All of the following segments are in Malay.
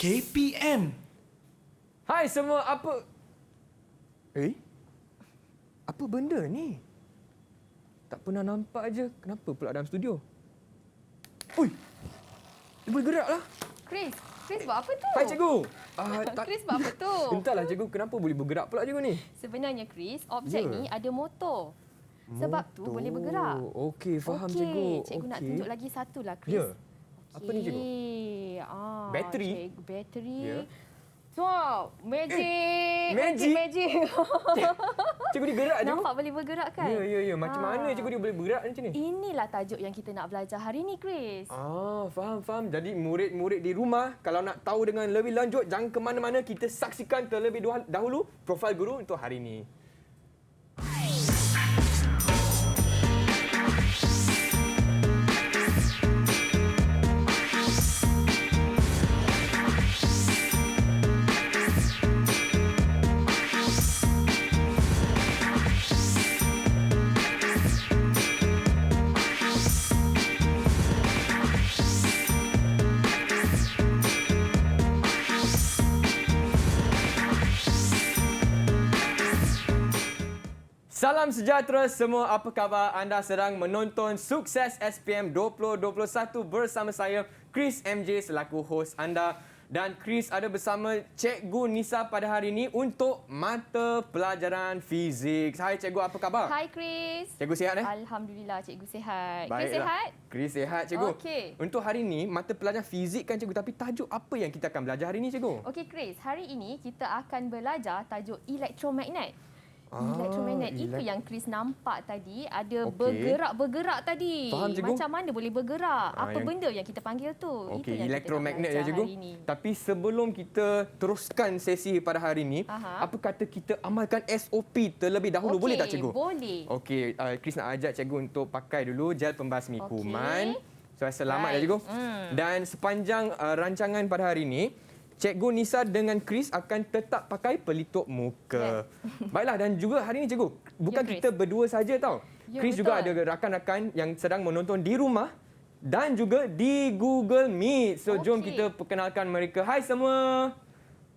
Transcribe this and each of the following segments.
KPM. Hai semua, apa... Apa benda ni? Tak pernah nampak aje. Kenapa pula dalam studio? Ui! Dia boleh gerak lah. Chris buat apa tu? Hai cikgu. Chris buat apa tu? Entahlah cikgu, kenapa boleh bergerak pula cikgu ni? Sebenarnya Chris, objek Ya. ni ada motor. Sebab tu boleh bergerak. Okey, faham Okey, cikgu. Cikgu nak tunjuk lagi satu lah Chris. Ya. Apa ni cikgu? Bateri? Cikgu, bateri. Ya. Wow, magic. magic? Cikgu dia gerak cikgu. Nampak boleh bergerak kan? Ya. Macam mana cikgu dia boleh bergerak macam ni? Inilah tajuk yang kita nak belajar hari ni, Chris. Faham. Jadi murid-murid di rumah kalau nak tahu dengan lebih lanjut jangan ke mana-mana, kita saksikan terlebih dahulu profil guru untuk hari ini. Salam sejahtera semua, apa khabar? Anda sedang menonton Sukses SPM 2021 bersama saya, Chris MJ selaku hos anda. Dan Chris ada bersama Cikgu Nisa pada hari ini untuk mata pelajaran fizik. Hai Cikgu, apa khabar? Hai Chris. Cikgu sihat Alhamdulillah, Cikgu sihat. Baiklah. Chris sihat? Chris sihat Cikgu. Okey. Untuk hari ini, mata pelajaran fizik kan Cikgu, tapi tajuk apa yang kita akan belajar hari ini Cikgu? Okey Chris, hari ini kita akan belajar tajuk elektromagnet. Elektromagnet itu yang Chris nampak tadi ada bergerak-bergerak tadi. Faham, cikgu? Macam mana boleh bergerak? Apa benda yang kita panggil tu? Okey, Itu yang elektromagnet kita ya nak belajar cikgu. hari ini. Tapi sebelum kita teruskan sesi pada hari ini, apa kata kita amalkan SOP terlebih dahulu, boleh tak cikgu? Boleh. Okey, Chris nak ajak cikgu untuk pakai dulu gel pembasmi kuman. So selamat ya cikgu. Dan sepanjang rancangan pada hari ini, Cikgu Nisa dengan Chris akan tetap pakai pelitup muka. Baiklah, dan juga hari ini cikgu, bukan kita berdua saja tau. Chris juga ada rakan-rakan yang sedang menonton di rumah dan juga di Google Meet. So jom kita perkenalkan mereka. Hai semua.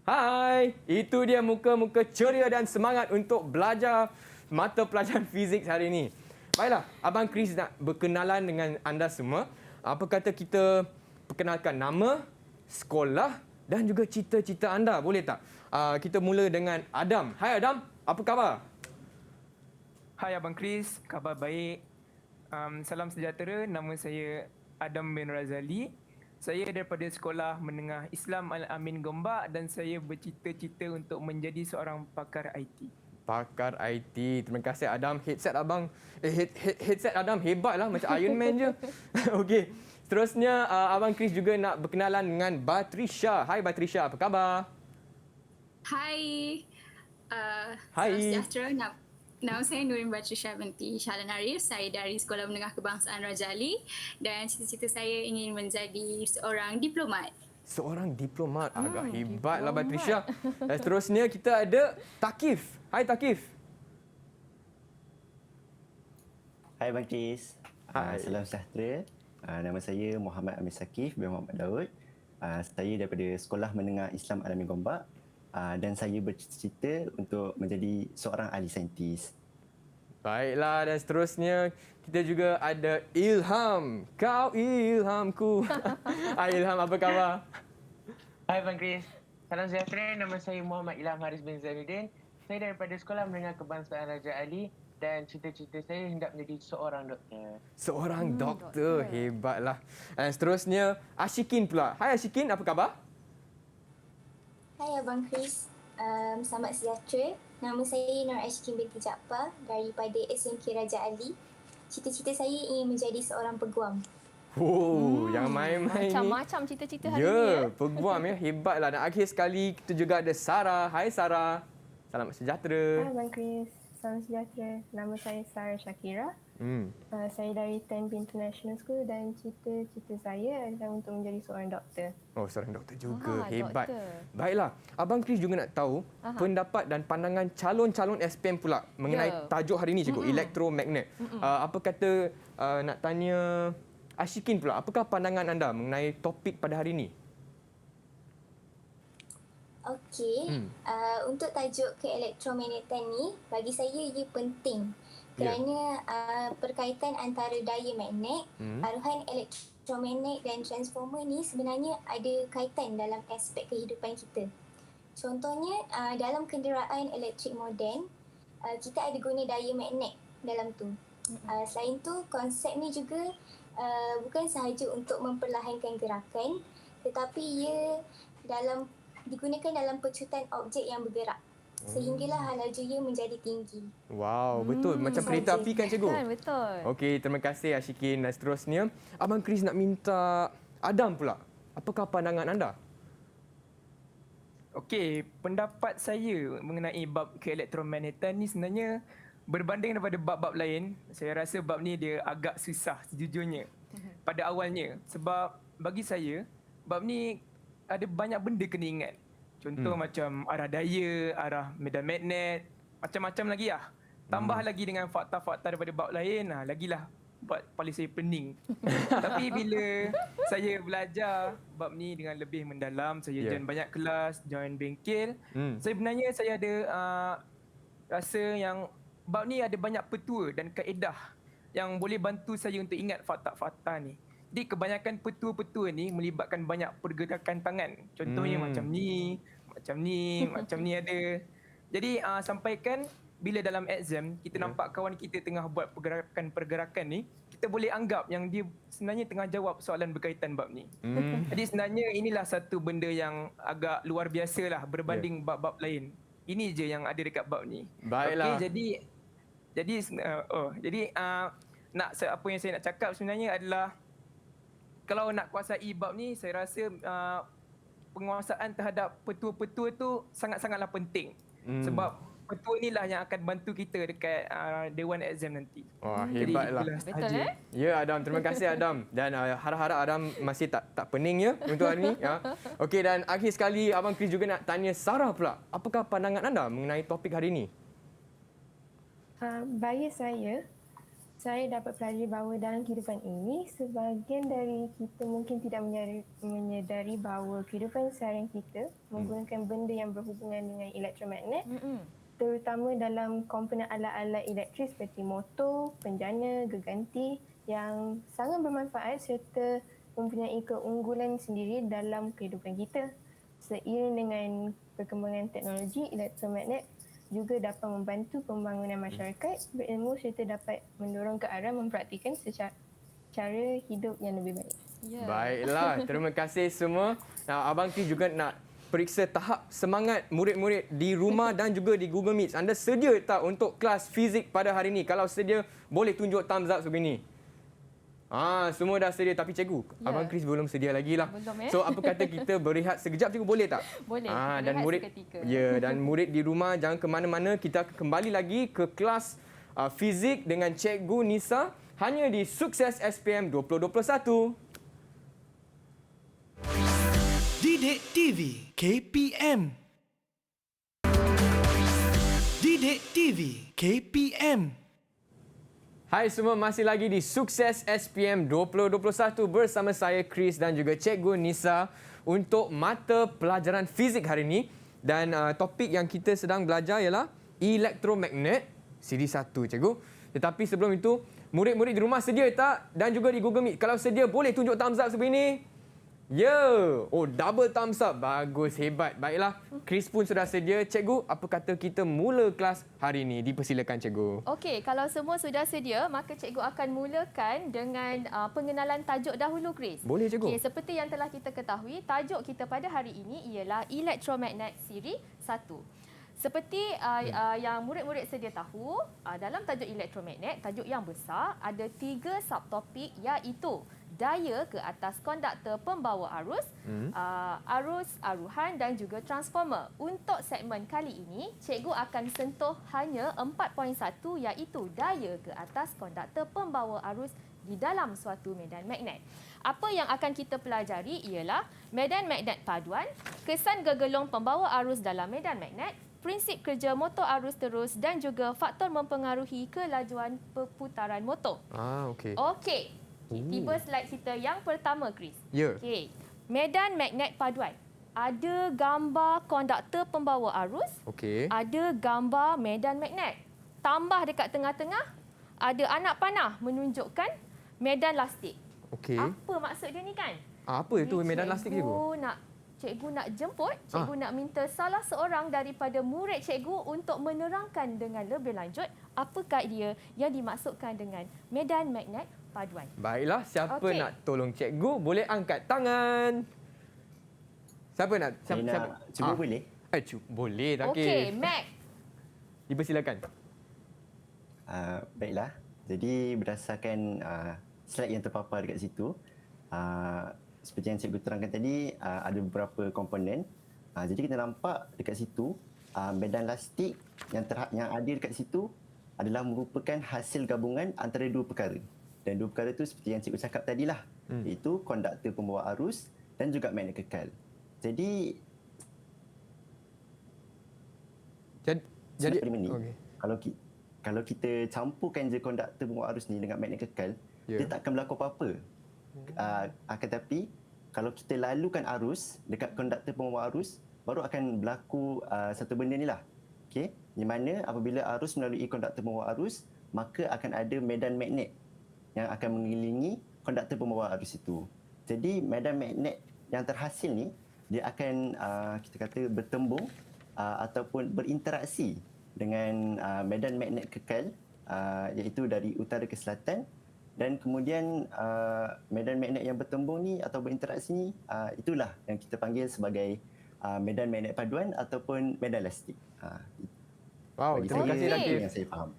Hai. Itu dia muka-muka ceria dan semangat untuk belajar mata pelajaran fizik hari ini. Baiklah, Abang Chris nak berkenalan dengan anda semua. Apa kata kita perkenalkan nama, sekolah dan juga cita-cita anda, boleh tak? Kita mula dengan Adam. Hai Adam, apa khabar? Hai Abang Chris, khabar baik. Salam sejahtera, nama saya Adam bin Razali. Saya daripada Sekolah Menengah Islam Al-Amin Gombak dan saya bercita-cita untuk menjadi seorang pakar IT. Pakar IT. Terima kasih Adam. Headset abang, headset Adam hebatlah, macam Iron Man je. Okey. Seterusnya, Abang Chris juga nak berkenalan dengan Batrisha. Hai Batrisha, apa khabar? Hai. Hai. Salam sejahtera. Nama saya Nurin Batrisha binti Shahlan Arif. Saya dari Sekolah Menengah Kebangsaan Raja Ali dan cita-cita saya ingin menjadi seorang diplomat. Seorang diplomat. Agak hebatlah Batrisha. Dan seterusnya kita ada Takif. Hai Takif. Hai Bang Chris. Hai. Salam sejahtera. Nama saya Muhammad Amir Sakif bin Muhammad Daud. Saya daripada Sekolah Menengah Islam Al-Amin Gombak dan saya bercita-cita untuk menjadi seorang ahli saintis. Baiklah, dan seterusnya kita juga ada Ilham. Kau ilhamku. Hai Ilham, apa khabar? Hai Bang Chris. Salam sejahtera. Nama saya Muhammad Ilham Haris bin Zainuddin. Saya daripada Sekolah Menengah Kebangsaan Raja Ali dan cita-cita saya hendak menjadi seorang doktor. Seorang doktor. Hebatlah. Dan seterusnya Ashikin pula. Hai Ashikin, apa khabar? Hai Abang Chris. Selamat sejahtera. Nama saya Nur Ashikin binti Jaafar daripada SMK Raja Ali. Cita-cita saya ingin menjadi seorang peguam. Yang main-main ni. Macam-macam cita-cita hari ni. Ya, peguam ya. Hebatlah. Dan akhir sekali kita juga ada Sarah. Hai Sarah. Salam sejahtera. Hai Abang Chris. Salam sejahtera. Nama saya Sarah Shakira. Saya dari Tenby International School dan cita-cita saya adalah untuk menjadi seorang doktor. Oh, seorang doktor juga. Hebat. Doktor. Baiklah. Abang Chris juga nak tahu pendapat dan pandangan calon-calon SPM pula mengenai tajuk hari ini, cikgu, elektromagnet. Apa kata nak tanya Ashikin pula, apakah pandangan anda mengenai topik pada hari ini? Okey, untuk tajuk keelektromagnetan ni, bagi saya ia penting kerana perkaitan antara daya magnet, aruhan elektromagnet dan transformer ni sebenarnya ada kaitan dalam aspek kehidupan kita. Contohnya, dalam kenderaan elektrik moden, kita ada guna daya magnet dalam tu. Selain tu, konsep ni juga bukan sahaja untuk memperlahankan gerakan, tetapi ia digunakan dalam pecutan objek yang bergerak. Sehinggalah laju ia menjadi tinggi. Wow, betul. Macam kereta api kan, cikgu? Kan, betul. Okey, terima kasih Ashikin. Dan seterusnya, Abang Chris nak minta Adam pula. Apakah pandangan anda? Okey, pendapat saya mengenai bab keelektromagnetan ni sebenarnya berbanding daripada bab-bab lain. Saya rasa bab ni dia agak susah sejujurnya pada awalnya. Sebab bagi saya, bab ni ada banyak benda kena ingat. Contoh macam arah daya, arah medan magnet, macam-macam lagi lah. Tambah lagi dengan fakta-fakta daripada bab lain, lagilah buat kepala saya pening. Tapi bila saya belajar bab ni dengan lebih mendalam, saya join banyak kelas, join bengkel, sebenarnya saya ada rasa yang bab ni ada banyak petua dan kaedah yang boleh bantu saya untuk ingat fakta-fakta ni. Jadi kebanyakan petua-petua ni melibatkan banyak pergerakan tangan. Contohnya macam ni ada. Jadi sampaikan bila dalam exam kita nampak kawan kita tengah buat pergerakan-pergerakan ni, kita boleh anggap yang dia sebenarnya tengah jawab soalan berkaitan bab ni. Jadi sebenarnya inilah satu benda yang agak luar biasa lah berbanding bab-bab lain. Ini je yang ada dekat bab ni. Baiklah. Okey, jadi apa yang saya nak cakap sebenarnya adalah kalau nak kuasai bab ni, saya rasa penguasaan terhadap petua-petua tu sangat-sangatlah penting. Sebab petua inilah yang akan bantu kita dekat dewan exam nanti. Wah, hebatlah. Betul Ya, Adam. Terima kasih, Adam. Dan harap-harap Adam masih tak pening ya untuk hari ini. Ya. Okey, dan akhir sekali, Abang Chris juga nak tanya Sarah pula. Apakah pandangan anda mengenai topik hari ini? Bagi saya dapat pelajari bahawa dalam kehidupan ini, sebahagian dari kita mungkin tidak menyedari bahawa kehidupan seharian kita menggunakan benda yang berhubungan dengan elektromagnet, terutama dalam komponen alat-alat elektrik seperti motor, penjana, geganti yang sangat bermanfaat serta mempunyai keunggulan sendiri dalam kehidupan kita. Seiring dengan perkembangan teknologi, elektromagnet juga dapat membantu pembangunan masyarakat berilmu serta dapat mendorong ke arah mempraktikkan cara hidup yang lebih baik. Baiklah, terima kasih semua. Abang Chris juga nak periksa tahap semangat murid-murid di rumah dan juga di Google Meet. Anda sedia tak untuk kelas fizik pada hari ini? Kalau sedia, boleh tunjuk thumbs up sebegini. Semua dah sedia, tapi cikgu, Abang Chris belum sedia lagi lah. So apa kata kita berehat sekejap, cikgu, boleh tak? Boleh. Dan murid seketika. dan murid di rumah jangan ke mana-mana, kita akan kembali lagi ke kelas fizik dengan Cikgu Nisa hanya di Sukses SPM 2021. Didik TV KPM. Didik TV KPM. Hai semua, masih lagi di Sukses SPM 2021 bersama saya Chris dan juga Cikgu Nisa untuk mata pelajaran fizik hari ini. Dan topik yang kita sedang belajar ialah elektromagnet siri 1, Cikgu. Tetapi sebelum itu, murid-murid di rumah sedia tak? Dan juga di Google Meet, kalau sedia boleh tunjuk thumbs up sebegini. Double thumbs up. Bagus, hebat. Baiklah, Chris pun sudah sedia. Cikgu, apa kata kita mula kelas hari ini? Dipersilakan, Cikgu. Okey, kalau semua sudah sedia, maka cikgu akan mulakan dengan pengenalan tajuk dahulu, Chris. Boleh, Cikgu. Okey, seperti yang telah kita ketahui, tajuk kita pada hari ini ialah elektromagnet siri 1. Seperti yang murid-murid sedia tahu, dalam tajuk elektromagnet, tajuk yang besar, ada 3 subtopik iaitu daya ke atas konduktor pembawa arus, arus aruhan dan juga transformer. Untuk segmen kali ini, cikgu akan sentuh hanya 4.1 iaitu daya ke atas konduktor pembawa arus di dalam suatu medan magnet. Apa yang akan kita pelajari ialah medan magnet paduan, kesan gegelung pembawa arus dalam medan magnet, prinsip kerja motor arus terus dan juga faktor mempengaruhi kelajuan perputaran motor. Okey. Tiba slide kita yang pertama, Chris. Ya. Okey. Medan magnet paduan. ada gambar konduktor pembawa arus, Okey. ada gambar medan magnet. Tambah dekat tengah-tengah, ada anak panah menunjukkan medan lastik. Okey. Apa maksud dia ni kan? Apa itu Jadi medan lastik cikgu? Cikgu nak jemput, cikgu nak minta salah seorang daripada murid cikgu untuk menerangkan dengan lebih lanjut apakah dia yang dimaksudkan dengan medan magnet paduan. Baiklah, siapa Okey. nak tolong cikgu boleh angkat tangan. Siapa nak? Saya nak cuba boleh? Boleh tak? Okey, Mac. Dipersilakan. Baiklah. Jadi berdasarkan slide yang terpapar dekat situ, seperti yang cikgu terangkan tadi, ada beberapa komponen. Jadi kita nampak dekat situ, medan lastik yang ada dekat situ adalah merupakan hasil gabungan antara dua perkara. Dan dua perkara itu seperti yang cikgu cakap tadilah, iaitu konduktor pembawa arus dan juga magnet kekal. Jadi ini, kalau kita campurkan je konduktor pembawa arus ni dengan magnet kekal, dia tak akan berlaku apa-apa. Akan tetapi kalau kita lalukan arus dekat konduktor pembawa arus, baru akan berlaku satu benda ni lah. Okey, di mana apabila arus melalui konduktor pembawa arus, maka akan ada medan magnet yang akan mengelilingi konduktor pembawa arus itu. Jadi medan magnet yang terhasil ni, dia akan kita kata bertembung ataupun berinteraksi dengan medan magnet kekal, iaitu dari utara ke selatan. Dan kemudian medan magnet yang bertembung ni atau berinteraksi ni, itulah yang kita panggil sebagai medan magnet paduan ataupun medan lastik. Wow, terima kasih Daki. Yang saya faham.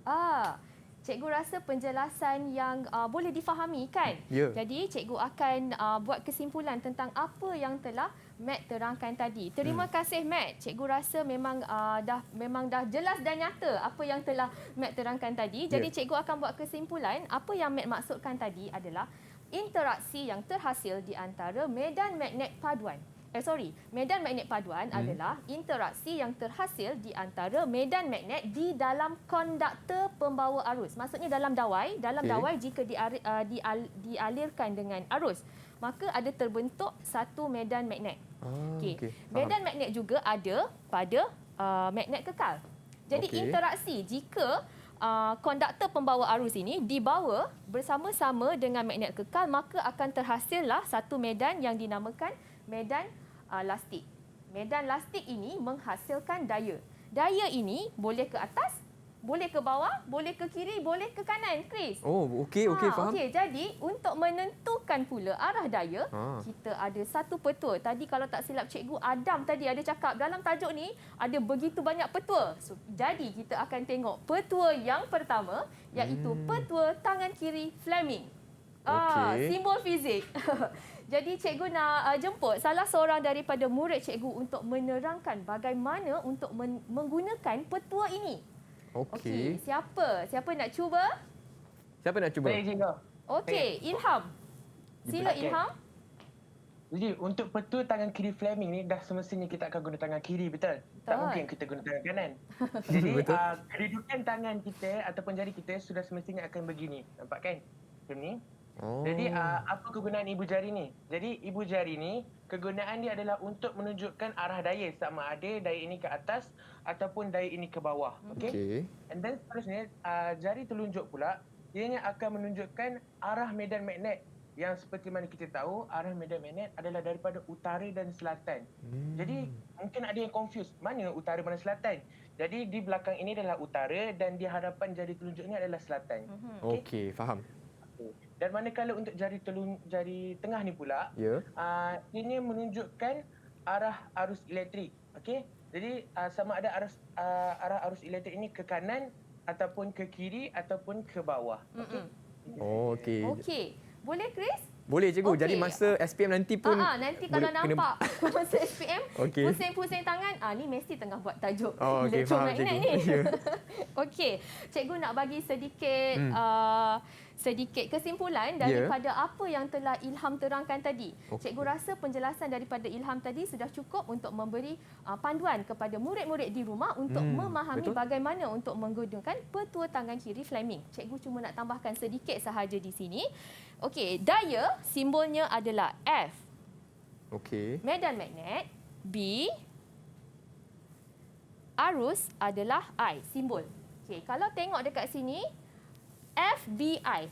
Cikgu rasa penjelasan yang boleh difahami kan? Ya. Jadi cikgu akan buat kesimpulan tentang apa yang telah Matt terangkan tadi. Terima kasih Matt. Cikgu rasa memang dah jelas dan nyata apa yang telah Matt terangkan tadi. Jadi cikgu akan buat kesimpulan apa yang Matt maksudkan tadi adalah interaksi yang terhasil di antara medan magnet paduan. Medan magnet paduan adalah interaksi yang terhasil di antara medan magnet di dalam konduktor pembawa arus. Maksudnya dalam dawai, dawai jika dialirkan dengan arus, maka ada terbentuk satu medan magnet. Medan magnet juga ada pada magnet kekal. Jadi interaksi jika konduktor pembawa arus ini dibawa bersama-sama dengan magnet kekal, maka akan terhasillah satu medan yang dinamakan medan lastik. Medan lastik ini menghasilkan daya. Daya ini boleh ke atas, boleh ke bawah, boleh ke kiri, boleh ke kanan, Chris. Oh, okey, faham. Jadi untuk menentukan pula arah daya, kita ada satu petua. Tadi kalau tak silap cikgu Adam tadi ada cakap dalam tajuk ni ada begitu banyak petua. Jadi kita akan tengok petua yang pertama, iaitu petua tangan kiri Fleming. Simbol fizik. Jadi cikgu nak jemput salah seorang daripada murid cikgu untuk menerangkan bagaimana untuk menggunakan petua ini. Okey, siapa nak cuba? Siapa nak cuba? Saya cikgu. Okey, Ilham. Sila Ilham. Jadi untuk petua tangan kiri Fleming ni dah semestinya kita akan guna tangan kiri, betul? Tak mungkin kita guna tangan kanan. Jadi kedudukan tangan kita ataupun jari kita sudah semestinya akan begini. Nampak kan? Macam ni. Jadi apa kegunaan ibu jari ni? Jadi ibu jari ni kegunaan dia adalah untuk menunjukkan arah daya, sama ada daya ini ke atas ataupun daya ini ke bawah. Okey. And then seterusnya jari telunjuk pula ianya akan menunjukkan arah medan magnet yang seperti mana kita tahu arah medan magnet adalah daripada utara dan selatan. Jadi mungkin ada yang confuse, mana utara mana selatan? Jadi di belakang ini adalah utara dan di hadapan jari telunjuk ini adalah selatan. Okey, faham. Dan manakala untuk jari tengah ni pula, ianya menunjukkan arah arus elektrik. Okey. Jadi sama ada arah arus elektrik ini ke kanan ataupun ke kiri ataupun ke bawah. Okey. Okey. Boleh Chris? Boleh cikgu. Jadi masa SPM nanti pun nanti kalau nampak masa SPM pusing-pusing tangan, ni mesti tengah buat tajuk elektromagnet ni. Okey, cikgu nak bagi sedikit kesimpulan daripada apa yang telah Ilham terangkan tadi. Cikgu rasa penjelasan daripada Ilham tadi sudah cukup untuk memberi panduan kepada murid-murid di rumah untuk memahami bagaimana untuk menggunakan petua tangan kiri Fleming. Cikgu cuma nak tambahkan sedikit sahaja di sini. Okey, daya simbolnya adalah F. Okey. Medan magnet B. Arus adalah I, simbol. Okey, kalau tengok dekat sini, FBI.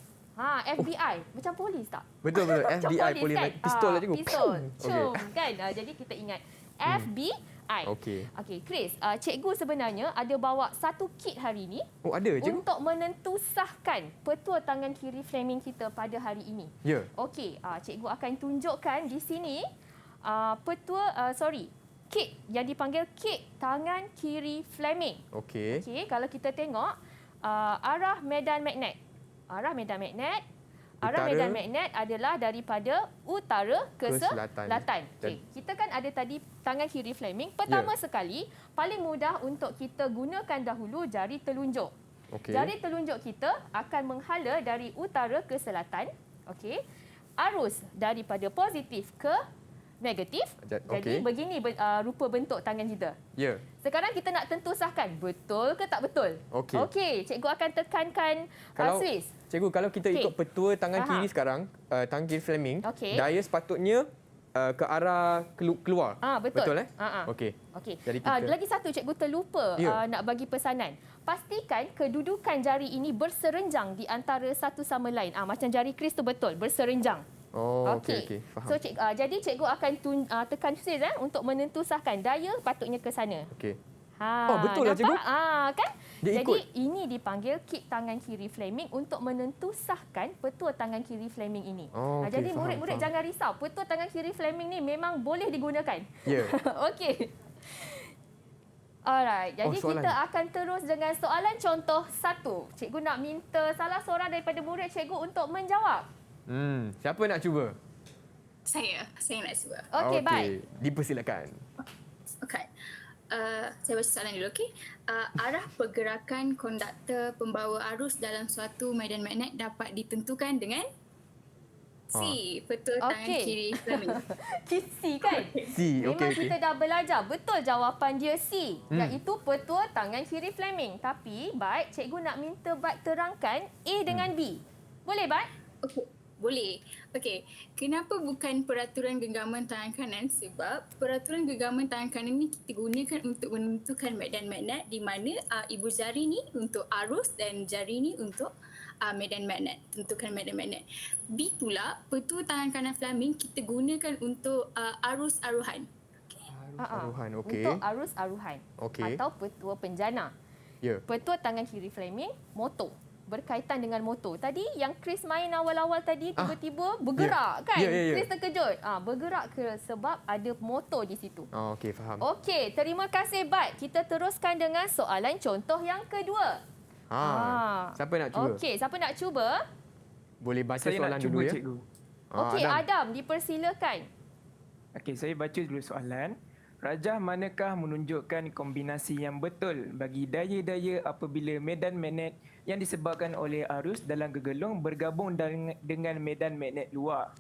FBI. Macam polis tak? Betul. Macam FBI, polis kan? pistol lah cikgu. Pistol. Okey. Cum, kan? Jadi kita ingat FBI. Okey. Okey, Chris, cikgu sebenarnya ada bawa satu kit hari ini Oh, ada cikgu? untuk menentusahkan petua tangan kiri Fleming kita pada hari ini. Ya. Okey, cikgu akan tunjukkan di sini kit yang dipanggil kit tangan kiri Fleming. Okey. Okey, kalau kita tengok arah medan magnet. Arah medan magnet adalah daripada utara ke selatan. Okey, kita kan ada tadi tangan kiri Fleming. Pertama sekali, paling mudah untuk kita gunakan dahulu jari telunjuk. Okey. Jari telunjuk kita akan menghala dari utara ke selatan. Okey. Arus daripada positif ke negatif. Jadi begini rupa bentuk tangan kita. Ya. Sekarang kita nak tentusahkan betul ke tak betul. Okey, cikgu akan tekankan Swiss. Cikgu, kalau kita ikut petua tangan kiri sekarang, tangan kiri Fleming, daya sepatutnya ke arah keluar. Betul. Betul Okey. Jadi lagi satu cikgu terlupa nak bagi pesanan. Pastikan kedudukan jari ini berserenjang di antara satu sama lain. Macam jari Chris tu betul, berserenjang. Okey. Faham. So jadi cikgu akan tekan Swiss untuk menentusahkan daya patutnya ke sana. Okey. Betul lah cikgu. Kan? Dia Jadi ikut. ini dipanggil kit tangan kiri Fleming untuk menentusahkan petua tangan kiri Fleming ini. Okey, Jadi murid-murid jangan risau. Petua tangan kiri Fleming ni memang boleh digunakan. Ya. Okey. Alright, jadi kita akan terus dengan soalan contoh 1. Cikgu nak minta salah seorang daripada murid cikgu untuk menjawab. Siapa nak cuba? Saya nak cuba. Okey, baik. Dipersilakan. Okey. Saya baca soalan dulu, okey. Arah pergerakan konduktor pembawa arus dalam suatu medan magnet dapat ditentukan dengan C. Petua tangan kiri Fleming. C kan? C, Memang okey. kita dah belajar. Betul jawapan dia C. Iaitu petua tangan kiri Fleming. Tapi, baik, cikgu nak minta baik terangkan A dengan B. Boleh, baik? Okey. Boleh. Okey. Kenapa bukan peraturan genggaman tangan kanan? Sebab peraturan genggaman tangan kanan ni kita gunakan untuk menentukan medan magnet di mana ibu jari ni untuk arus dan jari ni untuk medan magnet. Tentukan medan magnet. B pula, petua tangan kanan Fleming kita gunakan untuk arus aruhan. Aruhan, okey. Untuk arus aruhan. Okey. Atau petua penjana. Ya. Petua tangan kiri Fleming, motor. Berkaitan dengan motor. Tadi yang Chris main awal-awal tadi tiba-tiba bergerak kan? Chris terkejut. Bergerak sebab ada motor di situ. Okey, faham. Okey, terima kasih Bat. Kita teruskan dengan soalan contoh yang kedua. Siapa nak cuba? Okey, siapa nak cuba? Boleh baca Saya soalan nak dulu cuba, ya. cikgu. Okey, Adam, dipersilakan. Okey, saya baca dulu soalan. Rajah manakah menunjukkan kombinasi yang betul bagi daya-daya apabila medan magnet yang disebabkan oleh arus dalam gegelung bergabung dengan medan magnet luar?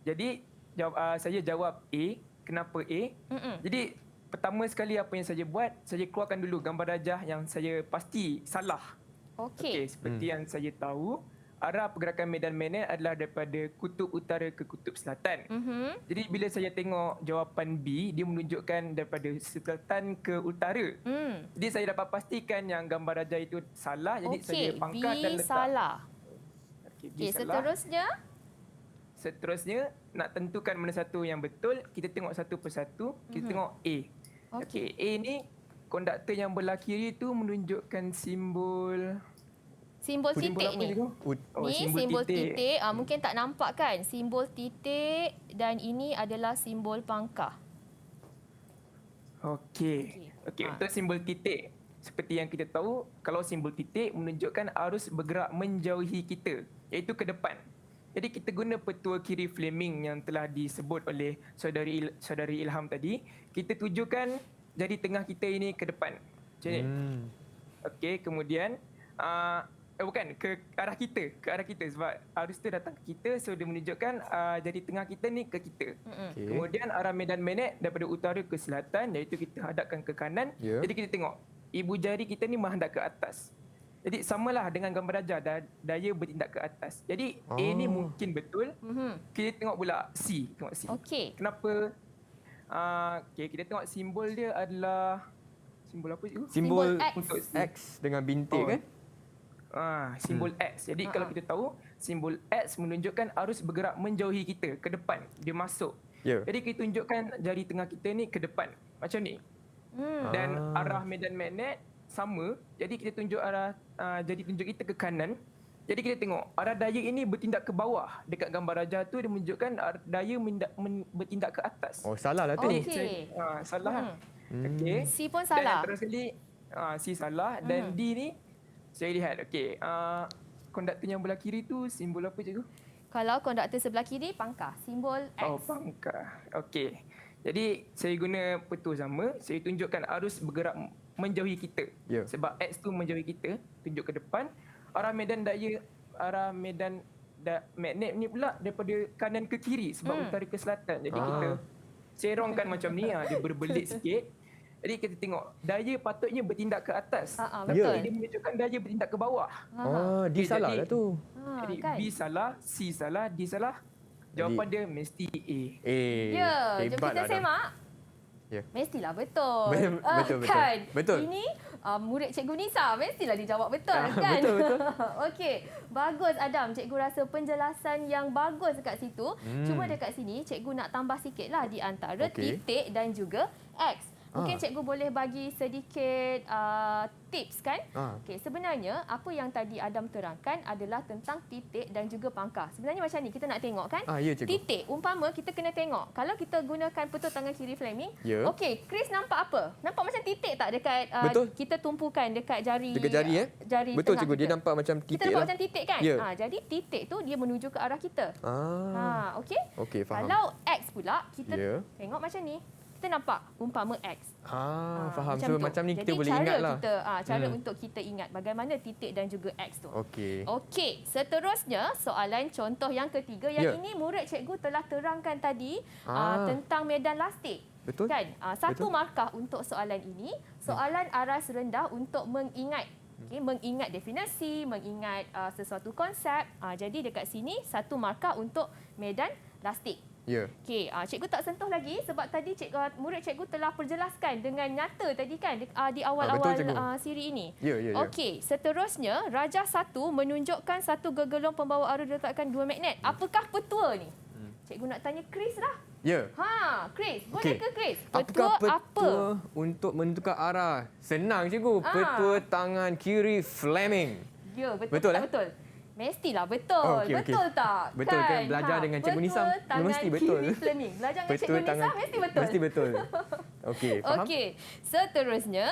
Jadi, saya jawab A. Kenapa A? Jadi, pertama sekali apa yang saya buat, saya keluarkan dulu gambar rajah yang saya pasti salah. Okey, seperti yang saya tahu, arah pergerakan medan magnet adalah daripada kutub utara ke kutub selatan. Jadi bila saya tengok jawapan B, dia menunjukkan daripada selatan ke utara. Jadi saya dapat pastikan yang gambar rajah itu salah. Jadi saya pangkat dan letak. Salah. Okey, seterusnya? Seterusnya, nak tentukan mana satu yang betul, kita tengok satu persatu. Kita tengok A. Okey, A ni konduktor yang belah kiri tu menunjukkan simbol... Simbol titik ni. Ni simbol titik. Mungkin tak nampak kan? Simbol titik dan ini adalah simbol pangkah. Okey. Untuk simbol titik, seperti yang kita tahu, kalau simbol titik menunjukkan arus bergerak menjauhi kita, iaitu ke depan. Jadi kita guna petua kiri Fleming yang telah disebut oleh saudari Ilham tadi, kita tujukan jari tengah kita ini ke depan. Macam ni. Okey, kemudian ke arah kita sebab arus tu datang ke kita, so dia menunjukkan jari tengah kita ni ke kita. Kemudian arah medan magnet daripada utara ke selatan, iaitu kita hadapkan ke kanan. Jadi kita tengok ibu jari kita ni menghadap ke atas. Jadi samalah dengan gambar rajah, daya bertindak ke atas. Jadi A ni mungkin betul. Kita tengok pula C. Okey. Kenapa Okay, kita tengok simbol dia adalah simbol apa cikgu? Simbol X. untuk X dengan bintik kan? Simbol X. Jadi kalau kita tahu simbol X menunjukkan arus bergerak menjauhi kita ke depan. Dia masuk. Ya. Jadi kita tunjukkan jari tengah kita ni ke depan. Macam ni. Dan arah medan magnet sama. Jadi kita tunjuk arah jari tunjuk kita ke kanan. Jadi kita tengok arah daya ini bertindak ke bawah. Dekat gambar rajah tu dia menunjukkan daya bertindak ke atas. Oh, salah lah tu. Okey. Salah. Okey. C pun Dan salah. terus sekali C salah dan D ni saya lihat. Okey. Konduktor yang belah kiri tu simbol apa cikgu? Kalau konduktor sebelah kiri, pangkah. Simbol X. Oh, pangkah. Okey. Jadi saya guna petua sama. Saya tunjukkan arus bergerak menjauhi kita. Ya. Sebab X tu menjauhi kita, tunjuk ke depan. Arah medan magnet ni pula daripada kanan ke kiri sebab utara ke selatan. Jadi kita serongkan macam ni, dia berbelit sikit. Jadi kita tengok daya patutnya bertindak ke atas. Betul. Tapi dia menunjukkan daya bertindak ke bawah. D salah lah tu. Jadi kan? B salah, C salah, D salah. Jawapan dia mesti A. Ya, jom hebat kita lah, Adam. semak. Ya. Mestilah betul. Betul. Kan? Betul. Ini murid Cikgu Nisa, mestilah dijawab betul kan? Betul. Okey, bagus Adam. Cikgu rasa penjelasan yang bagus dekat situ. Cuma dekat sini cikgu nak tambah sikitlah di antara titik dan juga X. Mungkin cikgu boleh bagi sedikit tips kan? Okey, sebenarnya apa yang tadi Adam terangkan adalah tentang titik dan juga pangkah. Sebenarnya macam ni kita nak tengok kan? Ya, cikgu. Titik, umpama kita kena tengok. Kalau kita gunakan petua tangan kiri Fleming, Ya. okey, Chris nampak apa? Nampak macam titik tak dekat Betul. kita tumpukan dekat jari Dekat jari jari Betul tengah cikgu, dia kita. nampak macam titik Kita nampak lah. macam titik kan? Ya. Jadi titik tu dia menuju ke arah kita. Okey? Okey, faham. Kalau X pula kita Ya. tengok macam ni. Kita nampak umpama X. Faham. So macam ni kita Jadi boleh cara ingat lah. Kita, cara untuk kita ingat bagaimana titik dan juga X tu. Okey. Okey, seterusnya soalan contoh yang ketiga. Yang ini murid cikgu telah terangkan tadi tentang medan lastik. Betul. Kan? Satu Betul. markah untuk soalan ini. Soalan aras rendah untuk mengingat. Okay, mengingat definisi, mengingat sesuatu konsep. Jadi dekat sini satu markah untuk medan lastik. Ya. Okey, cikgu tak sentuh lagi sebab tadi murid cikgu telah perjelaskan dengan nyata tadi kan di awal-awal betul, cikgu. siri ini. Ya. Okey, seterusnya rajah 1 menunjukkan satu gegelong pembawa arus diletakkan dua magnet. Apakah petua ni? Cikgu nak tanya Chris lah. Ya. Chris, boleh Okey. ke Chris? Apakah Petua apa? petua untuk menentukan arah? Senang cikgu. Petua tangan kiri Fleming. Ya, betul Betul, tak betul? Mestilah betul. Okey. Betul tak? Betul kan? Belajar dengan Cikgu Nisa, Betul tangan mesti betul. kiri Fleming. Belajar dengan Cikgu Nisa mesti betul. Mesti betul. Okey, faham? Okey, seterusnya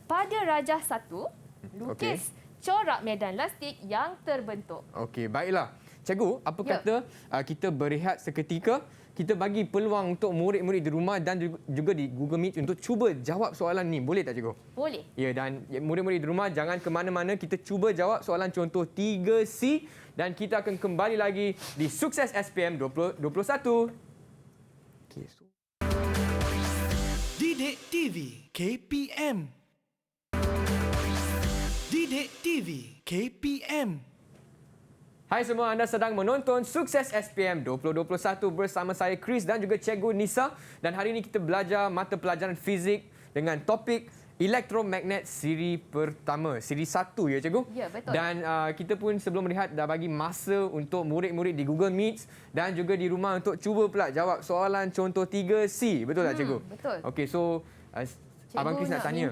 pada rajah 1 lukis corak medan lastik yang terbentuk. Okey, baiklah. Cikgu, apa Ya. kata kita berehat seketika, kita bagi peluang untuk murid-murid di rumah dan juga di Google Meet untuk cuba jawab soalan ni. Boleh tak cikgu? Boleh. Ya, dan murid-murid di rumah jangan ke mana-mana, kita cuba jawab soalan contoh 3C dan kita akan kembali lagi di Sukses SPM 2021. Okey. Didik TV KPM. Didik TV KPM. Hai semua, anda sedang menonton Sukses SPM 2021 bersama saya Chris dan juga Cikgu Nisa. Dan hari ini kita belajar mata pelajaran fizik dengan topik elektromagnet siri pertama. Siri 1 ya Cikgu? Ya, betul. Dan kita pun sebelum melihat dah bagi masa untuk murid-murid di Google Meet dan juga di rumah untuk cuba pula jawab soalan contoh 3C. Betul tak Cikgu? Betul. Okey, so Abang Chris nak tanya.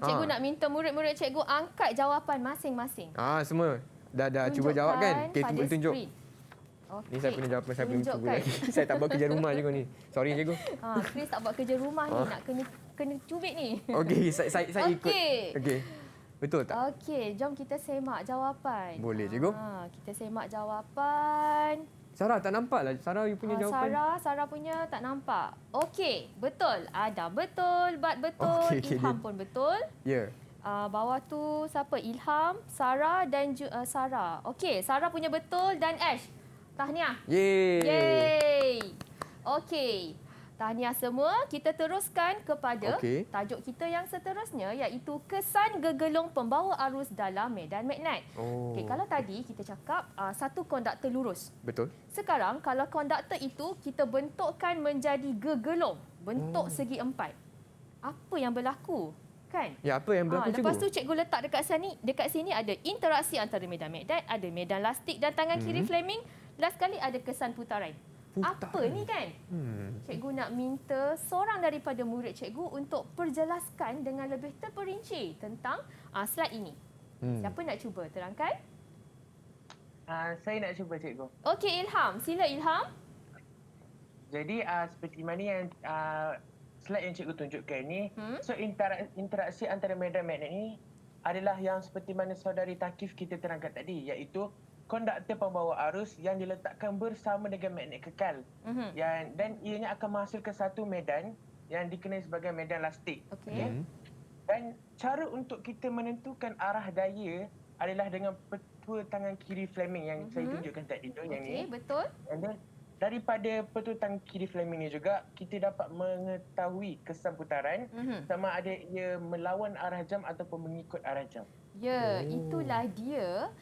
Cikgu nak minta murid-murid cikgu angkat jawapan masing-masing. Semua dah cuba jawab kan? Okey, pada tunjuk. skrin. Ni saya punya jawapan, saya punya cuba Tunjukkan. lagi. Saya tak buat kerja rumah cikgu ni. Sorry cikgu. Chris tak buat kerja rumah ni, nak kena cubit ni. Okey, saya ikut. Okey. Okey. Betul tak? Okey, jom kita semak jawapan. Boleh, cikgu. Kita semak jawapan. Sarah tak nampak lah. Sarah you punya jawapan. Sarah punya tak nampak. Okey, betul. Ada betul, Bat betul, Okey, Ilham pun betul. Ya. Bawah tu siapa? Ilham, Sarah dan Sarah. Okey, Sarah punya betul dan Ash. Tahniah. Yeay. Yeay. Okey. Tahniah semua, kita teruskan kepada tajuk kita yang seterusnya iaitu kesan gegelung pembawa arus dalam medan magnet. Okey, kalau tadi kita cakap satu konduktor lurus. Betul. Sekarang kalau konduktor itu kita bentukkan menjadi gegelung, bentuk segi empat. Apa yang berlaku? Kan? Ya, apa yang berlaku, lepas cikgu? tu cikgu letak dekat sini ada interaksi antara medan magnet, ada medan lastik dan tangan kiri Fleming. Last kali ada kesan putaran. Apa ni kan? Cikgu nak minta seorang daripada murid cikgu untuk perjelaskan dengan lebih terperinci tentang slide ini. Siapa nak cuba terangkan? Saya nak cuba, cikgu. Okey, Ilham. Sila, Ilham. Jadi seperti mana yang slide yang cikgu tunjukkan ni, so interaksi antara medan magnet ni adalah yang seperti mana saudari Takif kita terangkan tadi, iaitu konduktor pembawa arus yang diletakkan bersama dengan magnet kekal. Dan ianya akan menghasilkan satu medan yang dikenali sebagai medan lastik. Dan cara untuk kita menentukan arah daya adalah dengan petua tangan kiri Fleming yang saya tunjukkan tadi tu, yang ni. Betul. And then daripada petua tangan kiri Fleming ni juga kita dapat mengetahui kesan putaran sama ada ia melawan arah jam ataupun mengikut arah jam. Ya, itulah dia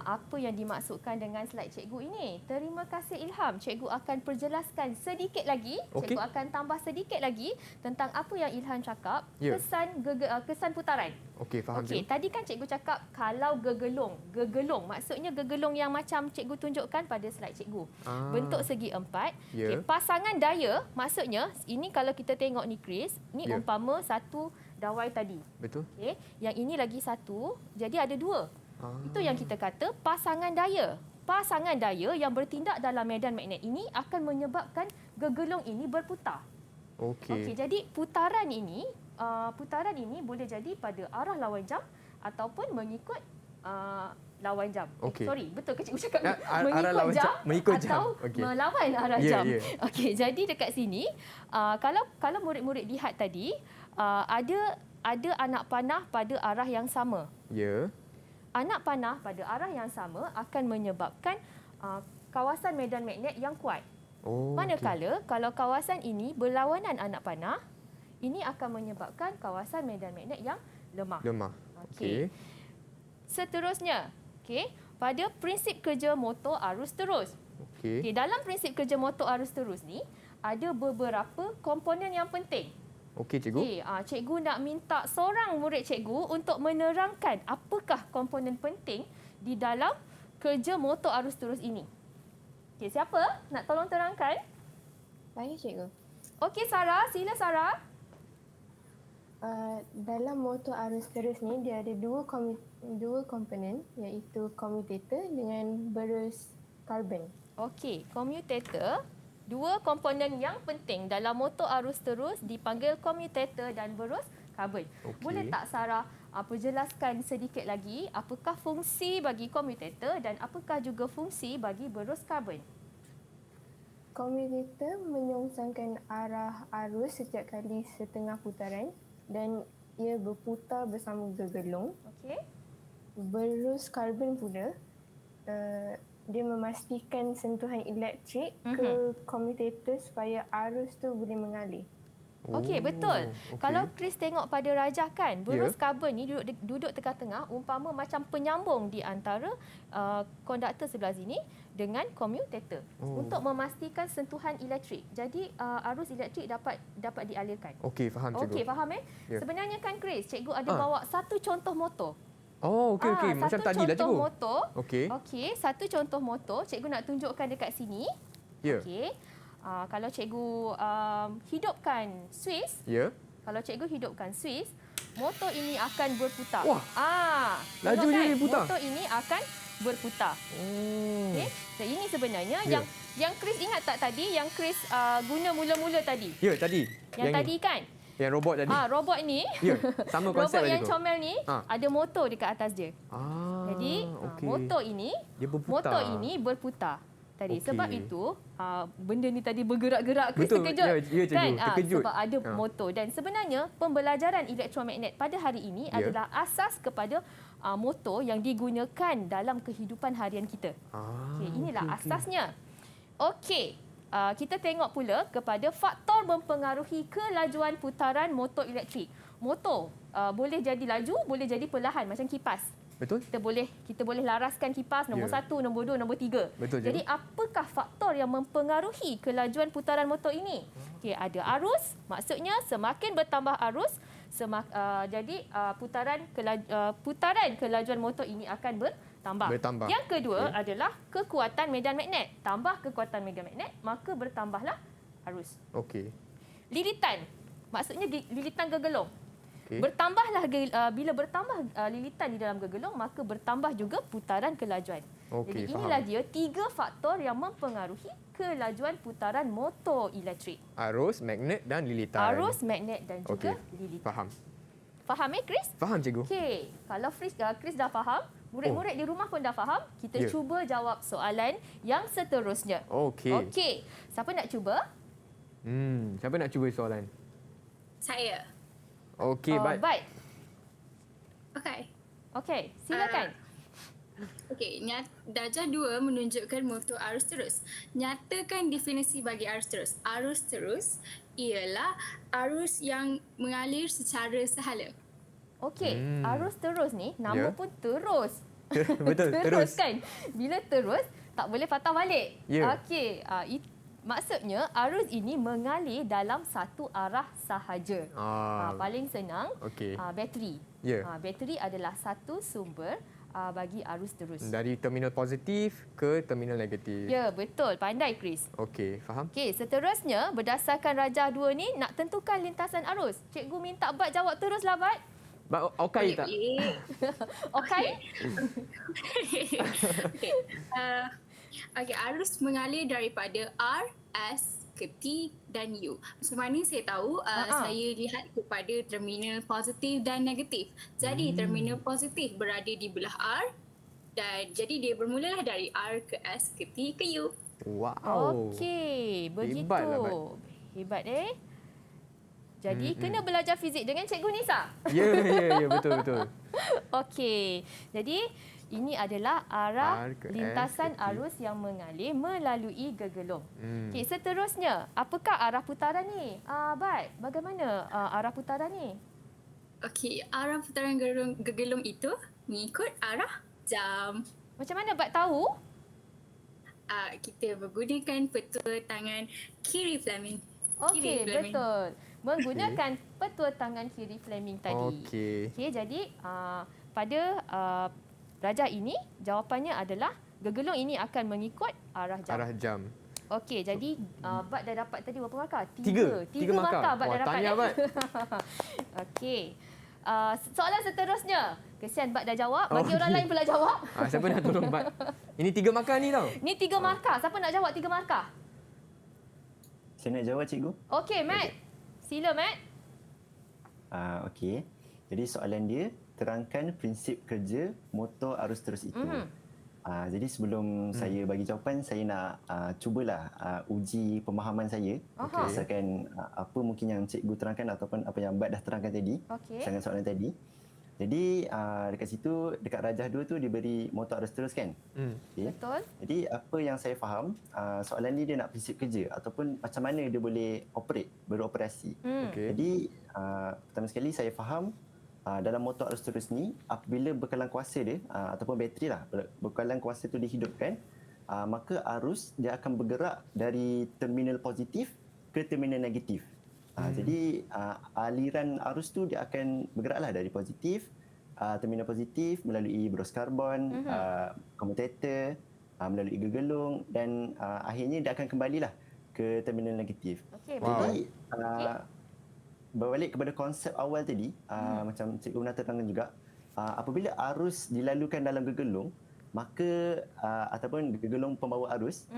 apa yang dimaksudkan dengan slide cikgu ini. Terima kasih Ilham. Cikgu akan perjelaskan sedikit lagi. Cikgu akan tambah sedikit lagi tentang apa yang Ilham cakap, kesan putaran. Okey, faham. Tadi kan cikgu cakap kalau gegelung maksudnya gegelung yang macam cikgu tunjukkan pada slide cikgu. Bentuk segi empat. Pasangan daya maksudnya ini kalau kita tengok ni Chris, ni umpama satu dawai tadi. Betul. Yang ini lagi satu, jadi ada dua. Itu yang kita kata pasangan daya. Pasangan daya yang bertindak dalam medan magnet ini akan menyebabkan gegelung ini berputar. Okey, jadi putaran ini boleh jadi pada arah lawan jam ataupun mengikut lawan jam. Sorry, betul ke cikgu cakap mengikut jam atau melawan arah jam. Okey, jadi dekat sini kalau murid-murid lihat tadi ada anak panah pada arah yang sama. Anak panah pada arah yang sama akan menyebabkan kawasan medan magnet yang kuat. Manakala kalau kawasan ini berlawanan anak panah, ini akan menyebabkan kawasan medan magnet yang lemah. Okey. Seterusnya, pada prinsip kerja motor arus terus. Dalam prinsip kerja motor arus terus ni ada beberapa komponen yang penting. Okey, cikgu. Cikgu nak minta seorang murid cikgu untuk menerangkan apakah komponen penting di dalam kerja motor arus terus ini. Siapa nak tolong terangkan? Baik, cikgu. Okey, Sarah. Sila, Sarah. Dalam motor arus terus ni dia ada dua komponen iaitu commutator dengan berus karbon. Okey, commutator. Dua komponen yang penting dalam motor arus terus dipanggil commutator dan berus karbon. Boleh tak Sarah perjelaskan sedikit lagi apakah fungsi bagi commutator dan apakah juga fungsi bagi berus karbon? Commutator menyongsongkan arah arus setiap kali setengah putaran dan ia berputar bersama gegelung. Berus karbon pula dia memastikan sentuhan elektrik ke commutator supaya arus tu boleh mengalir. Okey, betul. Kalau Chris tengok pada rajah kan, berus karbon ni duduk tengah-tengah umpama macam penyambung di antara konduktor sebelah sini dengan commutator untuk memastikan sentuhan elektrik. Jadi arus elektrik dapat dialirkan. Okey, faham cikgu. Okey, faham Sebenarnya kan Chris, cikgu ada bawa satu contoh motor. Okey. Macam tadi lah cikgu. Motor. Okey, satu contoh motor cikgu nak tunjukkan dekat sini. Okey. Kalau cikgu hidupkan Swiss. Kalau cikgu hidupkan Swiss, motor ini akan berputar. Laju kan? dia putar. Motor ini akan berputar. Okey. Dan ini sebenarnya yang Chris ingat tak tadi yang Chris guna mula-mula tadi? Tadi. Yang tadi kan? Yang robot tadi. Robot ni. Sama konsep robot yang tu. comel ni ada motor dekat atas dia. Jadi motor ini berputar tadi. Sebab itu benda ni tadi bergerak-gerak. Betul. Terkejut. Kan? Terkejut. Sebab ada motor. Dan sebenarnya pembelajaran elektromagnet pada hari ini adalah asas kepada motor yang digunakan dalam kehidupan harian kita. Inilah asasnya. Okey. kita tengok pula kepada faktor mempengaruhi kelajuan putaran motor elektrik. Motor boleh jadi laju, boleh jadi perlahan macam kipas. Betul? Kita boleh laraskan kipas nombor 1, nombor 2, nombor 3. Betul, jadi apakah faktor yang mempengaruhi kelajuan putaran motor ini? Okey, ada arus, maksudnya semakin bertambah arus, putaran kelajuan motor ini akan bertambah. Yang kedua adalah kekuatan medan magnet. Tambah kekuatan medan magnet, maka bertambahlah arus. Okey. Lilitan, maksudnya lilitan gegelung. Okay. Bertambahlah bila bertambah lilitan di dalam gegelung, maka bertambah juga putaran kelajuan. Okey, Jadi inilah dia 3 faktor yang mempengaruhi kelajuan putaran motor elektrik. Arus, magnet dan lilitan. Arus, magnet dan juga lilitan. Faham. Faham Chris? Faham cikgu. Okey, kalau Chris dah faham, murid-murid di rumah pun dah faham, kita cuba jawab soalan yang seterusnya. Okey. Okey, siapa nak cuba? Siapa nak cuba soalan? Saya. Okey, baik. Okey, silakan. Okey, darjah 2 menunjukkan motor arus terus. Nyatakan definisi bagi arus terus. Arus terus ialah arus yang mengalir secara sahala. Okey, arus terus ni nama pun terus. Betul, terus kan? Bila terus tak boleh patah balik. Ya. Okey, maksudnya arus ini mengalir dalam satu arah sahaja. Paling senang bateri. Bateri adalah satu sumber bagi arus terus. Dari terminal positif ke terminal negatif. Ya, betul. Pandai Chris. Okey, faham. Okey, seterusnya berdasarkan rajah 2 ni nak tentukan lintasan arus. Cikgu minta Bat jawab teruslah Bat. Okey tak? Okey. Okey, arus mengalir daripada R, S ke T dan U. Macam mana saya tahu? Saya lihat kepada terminal positif dan negatif. Jadi terminal positif berada di belah R dan jadi dia bermulalah dari R ke S ke T ke U. Wow. Okey, begitu. Hebat Jadi kena belajar fizik dengan Cikgu Nisa. Ya, betul. Okey. Jadi ini adalah arah lintasan arus yang mengalir melalui gegelung. Okey, seterusnya, apakah arah putaran ni? Bat, bagaimana arah putaran ni? Okey, arah putaran gegelung itu mengikut arah jam. Macam mana Bat tahu? Kita menggunakan petua tangan kiri Fleming. Okey, betul. Menggunakan petua tangan kiri Fleming tadi. Okey, jadi pada rajah ini jawapannya adalah gegelung ini akan mengikut arah jam. Okey, jadi Bat dah dapat tadi berapa markah? 3 markah Bat dah dapat. Tahniah Bat. Okey. Soalan seterusnya. Kesian Bat dah jawab, bagi orang lain pula jawab. Siapa nak tolong Bat? Ini 3 markah ni tau. Ni 3 markah. Siapa nak jawab 3 markah? Saya nak jawab cikgu. Okey, Mat. Sila Mat. Okey. Jadi soalan dia, terangkan prinsip kerja motor arus terus itu. Jadi sebelum saya bagi jawapan, saya nak cubalah uji pemahaman saya berdasarkan apa mungkin yang cikgu terangkan ataupun apa yang Bat dah terangkan tadi dengan soalan tadi. Jadi dekat situ, dekat rajah 2 tu diberi motor arus terus kan? Betul. Jadi apa yang saya faham, soalan ni dia nak prinsip kerja ataupun macam mana dia boleh beroperasi. Jadi pertama sekali saya faham dalam motor arus terus ni, apabila bekalan kuasa dia ataupun bateri lah, bekalan kuasa tu dihidupkan, maka arus dia akan bergerak dari terminal positif ke terminal negatif. Jadi aliran arus tu dia akan bergeraklah dari positif, terminal positif melalui bros karbon, komutator, melalui gegelung dan akhirnya dia akan kembalilah ke terminal negatif. Jadi berbalik kepada konsep awal tadi, macam Cikgu Munah terangkan juga, apabila arus dilalukan dalam gegelung, maka ataupun gegelung pembawa arus,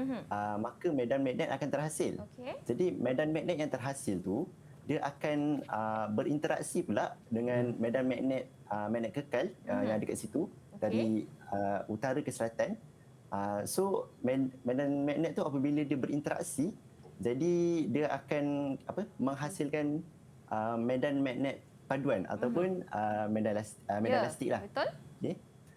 maka medan magnet akan terhasil. Jadi medan magnet yang terhasil tu dia akan berinteraksi pula dengan medan magnet kekal yang ada kat situ dari utara ke selatan. So medan magnet tu apabila dia berinteraksi, jadi dia akan menghasilkan medan magnet paduan ataupun medan elastik lah. Betul. Okay.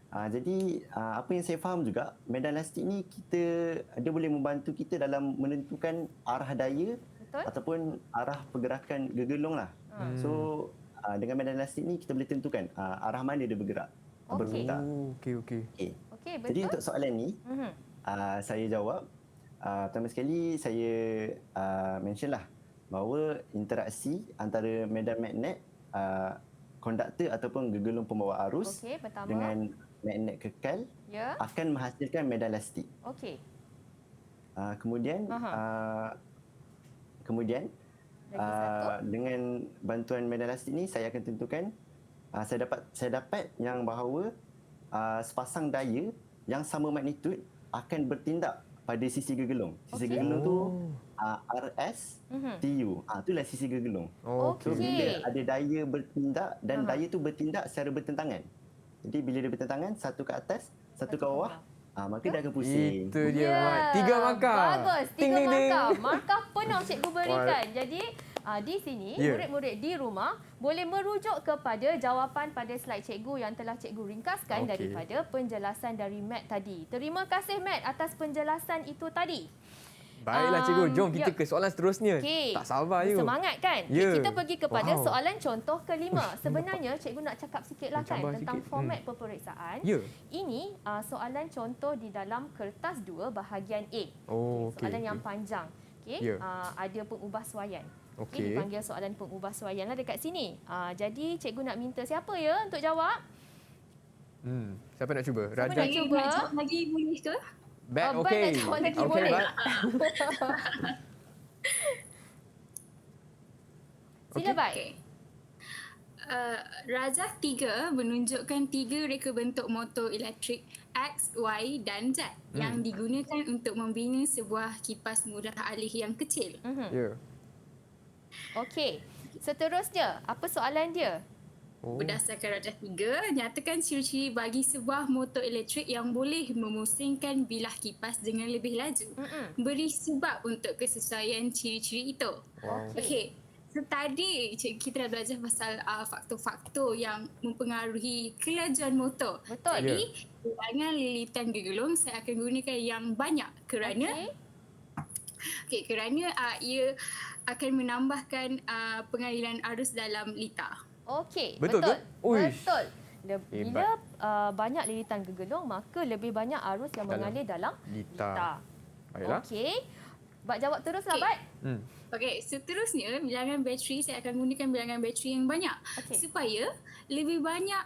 Jadi apa yang saya faham juga, medan elastik ni dia boleh membantu kita dalam menentukan arah daya Betul? ataupun arah pergerakan gegelung lah. So dengan medan elastik ni kita boleh tentukan arah mana dia bergerak. Okey. Berputar. Okey. Okay. Okey, Jadi betul. untuk soalan ni, saya jawab. Pertama sekali saya mention lah bahawa interaksi antara medan magnet, konduktor ataupun gegelung pembawa arus Okey, pertama. dengan magnet kekal Ya. akan menghasilkan medan elastik. Okey. Kemudian Lagi satu. dengan bantuan medan elastik ni saya akan tentukan saya dapat yang bahawa sepasang daya yang sama magnitud akan bertindak pada sisi gegelung. Sisi Okey. gegelung tu RS TU. Itulah sisi gegelung. So Okey. bila ada daya bertindak dan daya tu bertindak secara bertentangan. Jadi bila dia bertentangan, satu ke atas, satu ke bawah, maka dia akan pusing. Itu dia, Mat. 3 markah. Bagus, 3 Ting, ting, ting. markah. Markah penuh cikgu berikan. Jadi di sini murid-murid di rumah boleh merujuk kepada jawapan pada slide cikgu yang telah cikgu ringkaskan daripada penjelasan dari Matt tadi. Terima kasih Matt atas penjelasan itu tadi. Baiklah cikgu, jom kita ke soalan seterusnya. Okey. Tak sabar cikgu. Semangat kan? Ya. Kita pergi kepada Wow. soalan contoh kelima. Sebenarnya cikgu nak cakap sikitlah kan Mencabar tentang sikit. format peperiksaan. Ya. Ini soalan contoh di dalam kertas 2 bahagian A. Oh, okey. Soalan yang panjang. Okey. Ya. Ada pengubahsuaian. Okey. Dipanggil soalan pengubahsuaian lah dekat sini. Jadi cikgu nak minta siapa ya untuk jawab? Siapa nak cuba? Siapa Raja. nak cuba? Nak jawab lagi boleh ke? Bat, Bat okey. nak jawab lagi, Okey, boleh. Bat. Sila Bat. Okay. Razah 3 menunjukkan 3 reka bentuk motor elektrik X, Y dan Z yang digunakan untuk membina sebuah kipas murah alih yang kecil. Ya. Okey. Seterusnya, apa soalan dia? Berdasarkan rajah 3, nyatakan ciri-ciri bagi sebuah motor elektrik yang boleh memusingkan bilah kipas dengan lebih laju. Beri sebab untuk kesesuaian ciri-ciri itu. Okey. So tadi kita dah belajar pasal faktor-faktor yang mempengaruhi kelajuan motor. Betul. Jadi bilangan lilitan gegelung saya akan gunakan yang banyak kerana kerana ia akan menambahkan pengaliran arus dalam litar. Okey, Betul betul. ke? Uish. Betul. Bila Hebat. banyak lilitan gegelung, maka lebih banyak arus yang mengalir dalam litar. Baiklah. Okey. Bat jawab teruslah, Okey. Bat. Okey, seterusnya bilangan bateri saya akan gunakan bilangan bateri yang banyak supaya lebih banyak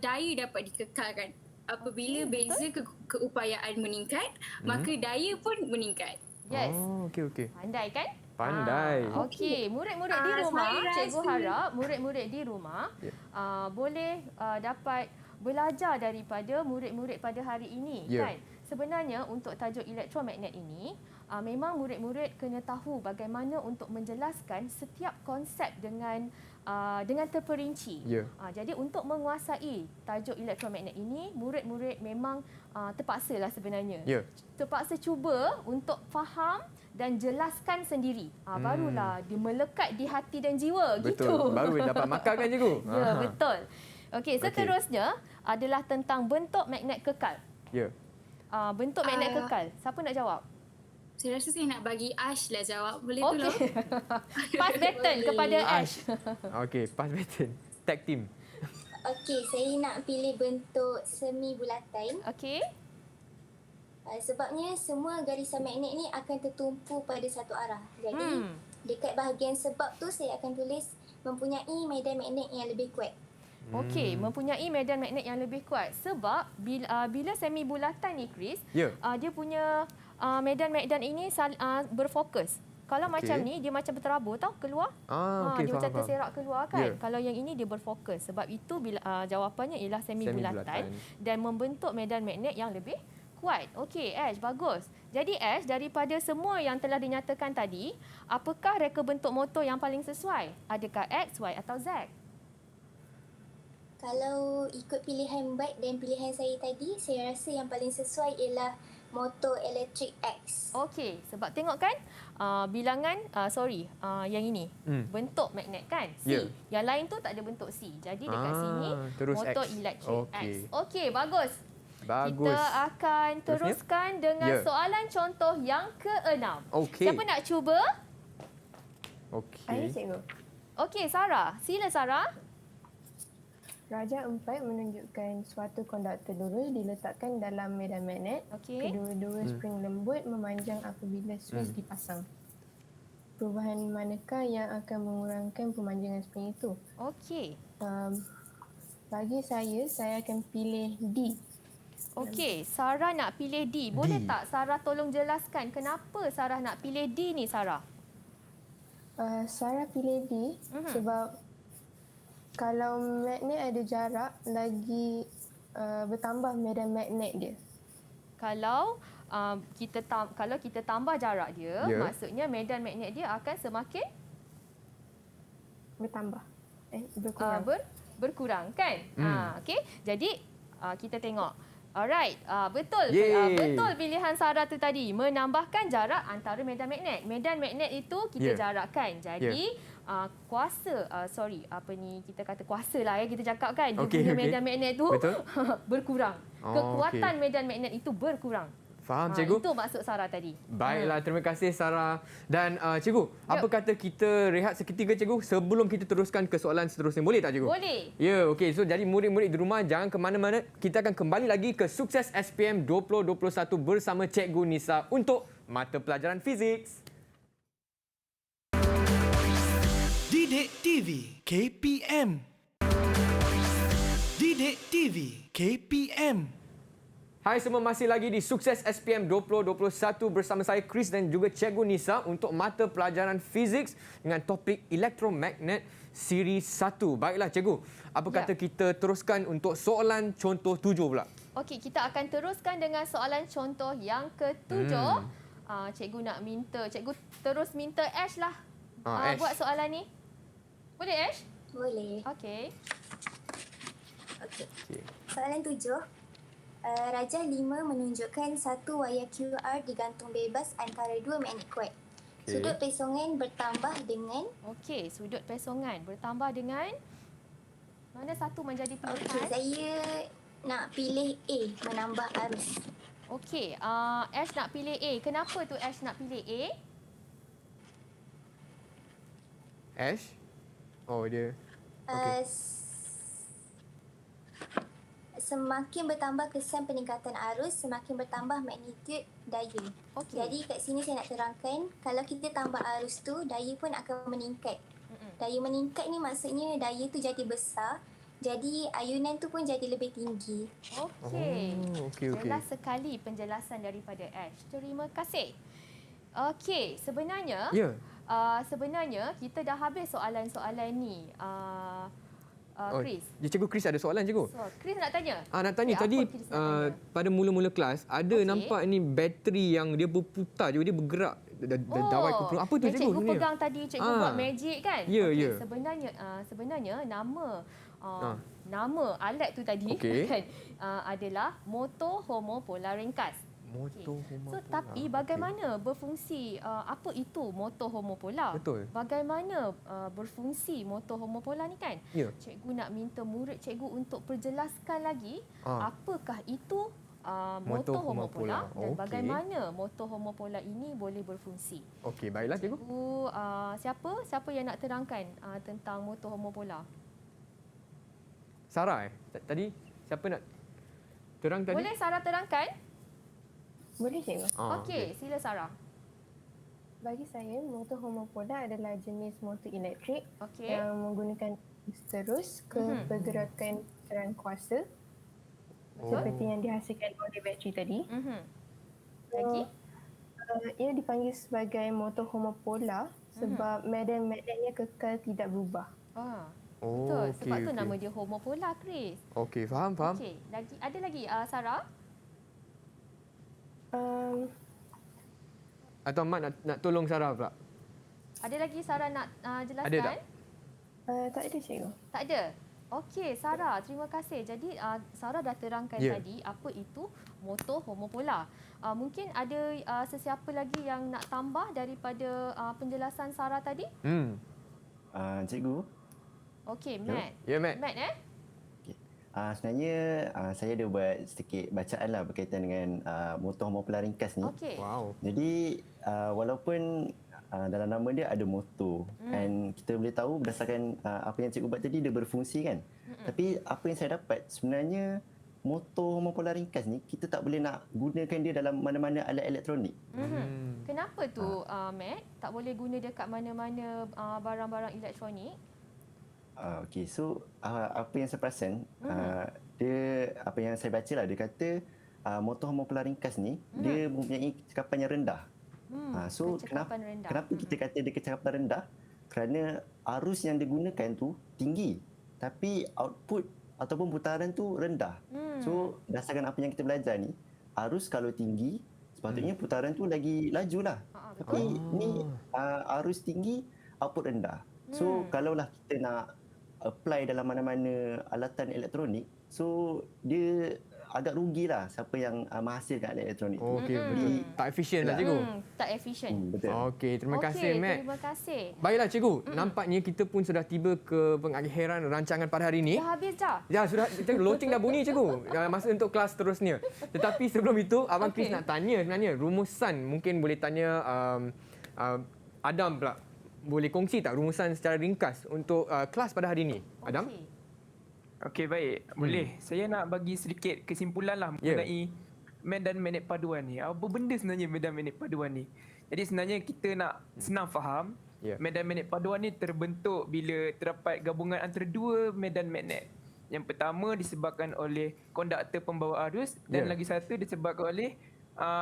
daya dapat dikekalkan. Apabila beza keupayaan meningkat, maka daya pun meningkat. Yes. Oh, okey. Pandai kan? Pandai. Okey, murid-murid di rumah, saya cikgu rasa- harap murid-murid di rumah boleh dapat belajar daripada murid-murid pada hari ini kan. Sebenarnya untuk tajuk elektromagnet ini memang murid-murid kena tahu bagaimana untuk menjelaskan setiap konsep dengan terperinci. Jadi untuk menguasai tajuk elektromagnet ini, murid-murid memang terpaksalah sebenarnya. Terpaksa cuba untuk faham dan jelaskan sendiri. Barulah dia melekat di hati dan jiwa Betul. gitu. Baru dapat markah kan cikgu? Ya, betul. Okey, seterusnya adalah tentang bentuk magnet kekal. Ya. Bentuk magnet kekal. Siapa nak jawab? Saya rasa saya nak bagi Ash lah jawab. Boleh Okey. tolong? Pass baton kepada Ash. Okey, pass baton. Tag team. Okey, saya nak pilih bentuk semi bulatan. Okey. Sebabnya semua garisan magnet ni akan tertumpu pada satu arah. Jadi dekat bahagian sebab tu saya akan tulis mempunyai medan magnet yang lebih kuat. Okey, mempunyai medan magnet yang lebih kuat sebab bila semi bulatan ni Chris, dia punya medan magnet ini berfokus. Kalau macam ni dia macam berterabur tau keluar. Okey, dia macam faham. terserak keluar kan. Kalau yang ini dia berfokus. Sebab itu bila jawapannya ialah semi bulatan dan membentuk medan magnet yang lebih kuat. Okey, Ash, bagus. Jadi Ash, daripada semua yang telah dinyatakan tadi, apakah reka bentuk motor yang paling sesuai? Adakah X, Y atau Z? Kalau ikut pilihan Bat dan pilihan saya tadi, saya rasa yang paling sesuai ialah motor elektrik X. Okey, sebab tengok kan bilangan yang ini bentuk magnet kan C. Ya. Yang lain tu tak ada bentuk C. Jadi dekat sini terus motor X. elektrik X. Okey. Okey, bagus. Bagus. Kita akan teruskan dengan Ya. soalan contoh yang ke-6. Okey. Siapa nak cuba? Okey. Ada cikgu. Okey, Sarah. Sila Sarah. Raja 4 menunjukkan suatu konduktor lurus diletakkan dalam medan magnet. Okey. Kedua-dua spring lembut memanjang apabila switch dipasang. Perubahan manakah yang akan mengurangkan pemanjangan spring itu? Okey. Bagi saya akan pilih D. Okey, Sarah nak pilih D. Boleh tak Sarah tolong jelaskan kenapa Sarah nak pilih D ni, Sarah? Sarah pilih D sebab kalau magnet ada jarak, lagi bertambah medan magnet dia. Kalau kita tambah jarak dia, Ya. maksudnya medan magnet dia akan semakin Bertambah. Berkurang. berkurang kan? Okey. Jadi kita tengok. Alright, betul. Yeay. Betul pilihan Sarah tu tadi. Menambahkan jarak antara medan magnet. Medan magnet itu kita jarakkan. Jadi kuasa, kita kata kuasa lah kita cakap kan. Dia punya medan magnet tu berkurang. Kekuatan medan magnet itu berkurang. Faham, cikgu? Itu maksud Sarah tadi. Baiklah, terima kasih Sarah. Dan cikgu, apa kata kita rehat seketika cikgu sebelum kita teruskan ke soalan seterusnya. Boleh tak cikgu? Boleh. Ya, okey. So jadi murid-murid di rumah jangan ke mana-mana. Kita akan kembali lagi ke Sukses SPM 2021 bersama Cikgu Nisa untuk mata pelajaran fizik. Didik TV KPM. Didik TV KPM. Hai semua, masih lagi di Sukses SPM 2021 bersama saya Chris dan juga Cikgu Nisa untuk mata pelajaran fizik dengan topik elektromagnet siri 1. Baiklah Cikgu, apa kata kita teruskan untuk soalan contoh 7 pula? Okey, kita akan teruskan dengan soalan contoh yang ke-7. Cikgu nak minta, cikgu terus minta Ash lah Ash. buat soalan ni. Boleh Ash? Boleh. Okey. Okey. Soalan 7. Raja 5 menunjukkan satu wayar QR digantung bebas antara dua magnet kuat. Sudut pesongan bertambah dengan... Okey, sudut pesongan bertambah dengan... Mana satu menjadi pilihan? Okey, saya nak pilih A, menambah arus. Okey, Ash nak pilih A. Kenapa tu Ash nak pilih A? Ash? Oh, dia. Okey. Semakin bertambah kesan peningkatan arus, semakin bertambah magnitude daya. Okey. Jadi kat sini saya nak terangkan, kalau kita tambah arus tu, daya pun akan meningkat. Daya meningkat ni maksudnya daya tu jadi besar, jadi ayunan tu pun jadi lebih tinggi. Okey. Okey. Jelas sekali penjelasan daripada Ash. Terima kasih. Okey, sebenarnya kita dah habis soalan-soalan ni. Chris. Cikgu Chris ada soalan cikgu. So, Chris nak tanya? Nak tanya tadi pada mula-mula kelas ada nampak ni bateri yang dia berputar je, dia bergerak dawai ke. Apa tu cikgu? Cikgu pegang tadi, cikgu buat magic kan? Ya, okay, ya. Sebenarnya nama alat tu tadi kan adalah motor homopolar ringkas. Motor homopolar. So tapi bagaimana berfungsi apa itu motor homopolar? Betul. Bagaimana berfungsi motor homopolar ni kan? Ya. Cikgu nak minta murid cikgu untuk perjelaskan lagi apakah itu motor homopolar dan bagaimana motor homopolar ini boleh berfungsi. Okey, baiklah cikgu. Siapa yang nak terangkan tentang motor homopolar? Sarah tadi siapa nak terang tadi? Boleh Sarah terangkan? Boleh cikgu. Okey, sila Sarah. Bagi saya, motor homopolar adalah jenis motor elektrik yang menggunakan terus ke pergerakan putaran kuasa seperti yang dihasilkan oleh bateri tadi. Lagi? Ia dipanggil sebagai motor homopolar sebab medan magnetnya kekal tidak berubah. Betul. Sebab tu nama dia homopolar, Chris. Okey, faham. Okey, ada lagi Sarah? Atau Mak nak tolong Sarah pula? Ada lagi Sarah nak jelaskan? Ada tak? Tak ada cikgu. Tak ada? Okey, Sarah, terima kasih. Jadi Sarah dah terangkan tadi apa itu motor homopolar. Mungkin ada sesiapa lagi yang nak tambah daripada penjelasan Sarah tadi? Cikgu. Okey, Matt. Ya, Matt. Matt Sebenarnya saya ada buat sedikit bacaan lah berkaitan dengan motor homopolar ringkas ni. Okey. Wow. Jadi walaupun dalam nama dia ada motor dan kita boleh tahu berdasarkan apa yang cikgu buat tadi dia berfungsi kan. Tapi apa yang saya dapat sebenarnya motor homopolar ringkas ni kita tak boleh nak gunakan dia dalam mana-mana alat elektronik. Kenapa tu Matt? Tak boleh guna dekat mana-mana barang-barang elektronik? Okey, so apa yang saya perasan dia apa yang saya baca lah dia kata motor homopolar ringkas ni dia mempunyai kecekapan yang rendah. So kenapa kita kata dia kecekapan rendah? Kerana arus yang digunakan tu tinggi tapi output ataupun putaran tu rendah. So berdasarkan apa yang kita belajar ni, arus kalau tinggi sepatutnya putaran tu lagi lajulah. Tapi ni arus tinggi, output rendah. So kalaulah kita nak apply dalam mana-mana alatan elektronik, so dia agak rugilah siapa yang menghasilkan alat elektronik tu. Okey, betul. Tak efisien lah cikgu. Tak efisien. Betul. Okey, terima kasih Matt. Terima kasih. Baiklah cikgu, nampaknya kita pun sudah tiba ke pengakhiran rancangan pada hari ini. Dah habis dah? Ya, sudah. Loceng dah bunyi cikgu. Masa untuk kelas seterusnya. Tetapi sebelum itu, Abang Chris nak tanya sebenarnya rumusan. Mungkin boleh tanya Adam pula. Boleh kongsi tak rumusan secara ringkas untuk kelas pada hari ini? Adam? Okey, baik. Boleh. Saya nak bagi sedikit kesimpulan lah mengenai medan magnet paduan ni. Apa benda sebenarnya medan magnet paduan ni? Jadi sebenarnya kita nak senang faham, medan magnet paduan ni terbentuk bila terdapat gabungan antara dua medan magnet. Yang pertama disebabkan oleh konduktor pembawa arus dan lagi satu disebabkan oleh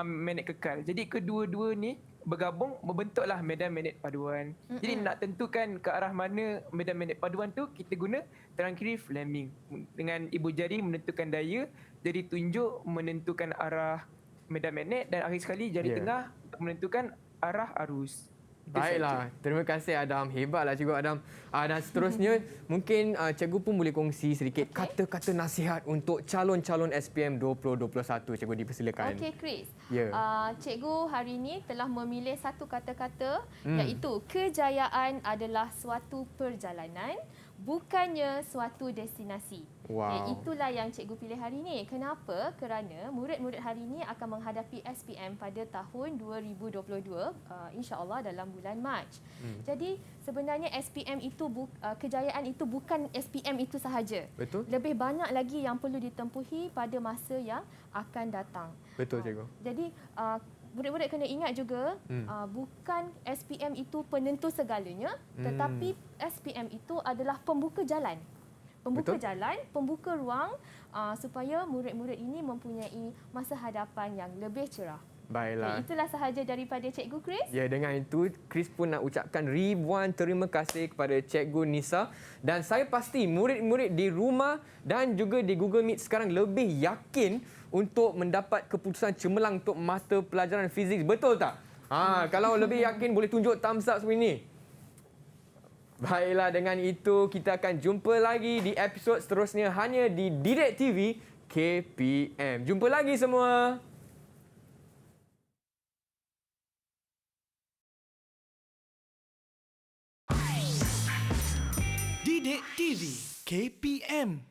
magnet kekal. Jadi kedua-dua ni bergabung membentuklah medan magnet paduan. Jadi nak tentukan ke arah mana medan magnet paduan tu, kita guna tangan kiri Fleming. Dengan ibu jari menentukan daya, jari tunjuk menentukan arah medan magnet dan akhir sekali jari tengah menentukan arah arus. Baiklah, terima kasih Adam. Hebatlah cikgu Adam. Dan seterusnya mungkin cikgu pun boleh kongsi sedikit kata-kata nasihat untuk calon-calon SPM 2021. Cikgu dipersilakan. Okey Chris. Cikgu hari ini telah memilih satu kata-kata iaitu kejayaan adalah suatu perjalanan, bukannya suatu destinasi. Itulah yang cikgu pilih hari ini. Kenapa? Kerana murid-murid hari ini akan menghadapi SPM pada tahun 2022 insya-Allah dalam bulan Mac. Jadi sebenarnya SPM itu kejayaan itu bukan SPM itu sahaja. Betul. Lebih banyak lagi yang perlu ditempuhi pada masa yang akan datang. Betul cikgu. Jadi murid-murid kena ingat juga bukan SPM itu penentu segalanya, tetapi SPM itu adalah pembuka jalan. Pembuka jalan, pembuka ruang supaya murid-murid ini mempunyai masa hadapan yang lebih cerah. Baiklah. Itulah sahaja daripada Cikgu Chris. Ya, dengan itu Chris pun nak ucapkan ribuan terima kasih kepada Cikgu Nisa. Dan saya pasti murid-murid di rumah dan juga di Google Meet sekarang lebih yakin untuk mendapat keputusan cemerlang untuk mata pelajaran fizik. Betul tak? Kalau lebih yakin boleh tunjuk thumbs up seperti ini. Baiklah, dengan itu kita akan jumpa lagi di episod seterusnya hanya di Didik TV KPM. Jumpa lagi semua. Didik TV KPM